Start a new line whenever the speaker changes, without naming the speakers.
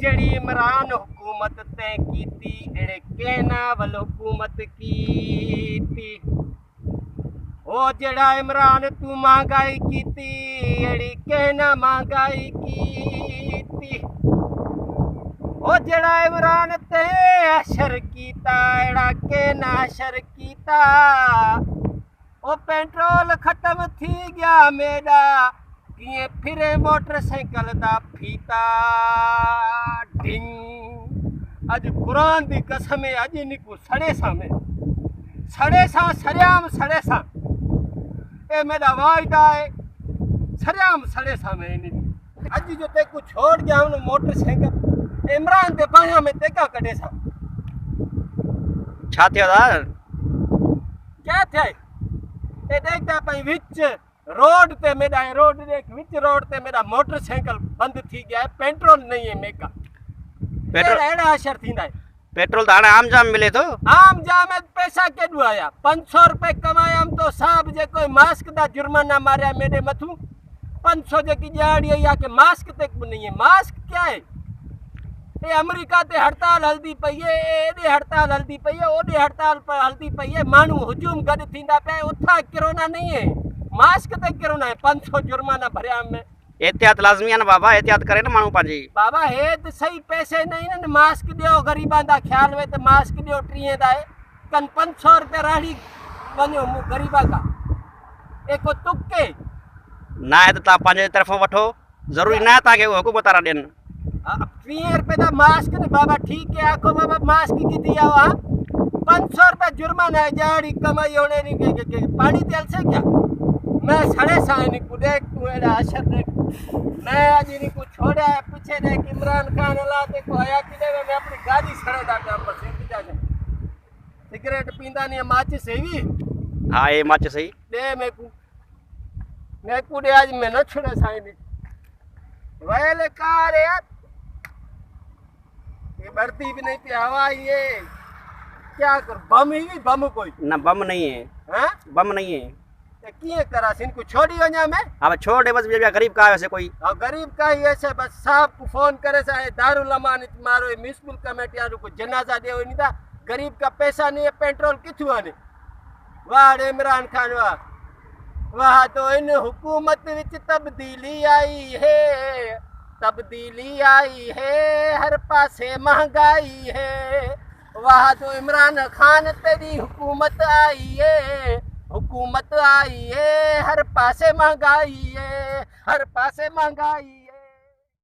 जड़ी इमरान हुकूमत तय कीती एड़े कहना वल हुकूमत कीती। ओ जड़ा इमरान तू महंगाई कीती एड़ी कहना महंगाई कीती। ओ जड़ा इमरान ते अशर कीता एड़ा कहना अशर कीता। ओ पेट्रोल खत्म थी गया मेरा किए फिरे मोटरसाइकिल दा फीता ढिंग। अज कुरान दी कसम है अज इनको सड़े सा में सड़े सा सरियाम सड़े सा ए मेरा वायदा है सरियाम सड़े सा में अज जो ते को छोड़ गया उन मोटरसाइकिल इमरान दे बाया में ते का कटे सा
छा थियो यार
क्या थे ए देखदा पई विच रोड ते मेरा रोड देख विच रोड ते मेरा मोटरसाइकिल बंद थी गया है पेट्रोल नहीं है मेका पेट्रोल एड़ा असर थींदा है।
पेट्रोल तो हाणे आम जाम मिले तो
आम जाम पैसा केडू आया 500 रुपए कमाया हम तो साहब जे कोई मास्क दा जुर्माना मारिया मेरे मथू 500 जे की जाड़ी या के मास्क तक नहीं है। मास्क क्या है ये अमेरिका ते हड़ताल हल्दी पई है एडे हड़ताल हल्दी पई है ओडे हड़ताल पर हल्दी पई है मानू हुजूम गड थींदा पे उठा कोरोना नहीं है मास्क ते कोरोना है 500 जुर्माना भरिया में
एहतियात लाजमी है ना बाबा एहतियात करे ना मानू पाजी
बाबा है तो सही पैसे नहीं ना मास्क दियो गरीबां दा ख्याल वे तो मास्क दियो 3 दा है कन 500 रुपए राड़ी वनो गरीबा का एको तुक्के
ना है तो ता पांजे तरफों वठो जरूरी ना ता के हुकूमत वाला देन
3 रुपए दा मास्क ने बाबा ठीक है आखो बाबा मास्क की दिया वा 500 रुपए जुर्माना है जाड़ी कमाई होने नहीं के पानी तेल से क्या मैं सड़े साइनी को देख तू एड़ा असर देख मैं आज इन्हीं को छोड़ा है पीछे देख इमरान खान अल्लाह ते को आया कि दे मैं अपनी गाड़ी सड़े दा काम पर से जाने सिगरेट पींदा नहीं माचिस सेवी
हां ये माच सही
दे मैं को दे आज मैं न छड़े साइनी वेले कार यार ये बढ़ती भी नहीं थी हवा ये क्या कर बम ही बम कोई
ना बम नहीं है
हैं
बम नहीं है
किए करा सिन को छोड़ी वजा में
अब छोड़ बस ये गरीब का वैसे कोई
और गरीब का ही ऐसे बस साहब को फोन करे सा दारुल अमान मारो म्यूनिसिपल कमेटी वालों को जनाजा दे नहीं था गरीब का पैसा नहीं है पेट्रोल किथु आने वाह इमरान खान वाह तो इन हुकूमत विच तब्दीली आई है हर पासे महंगाई है वाह तो इमरान खान तेरी हुकूमत आई है हर पासे महंगाई है हर पासे महंगाई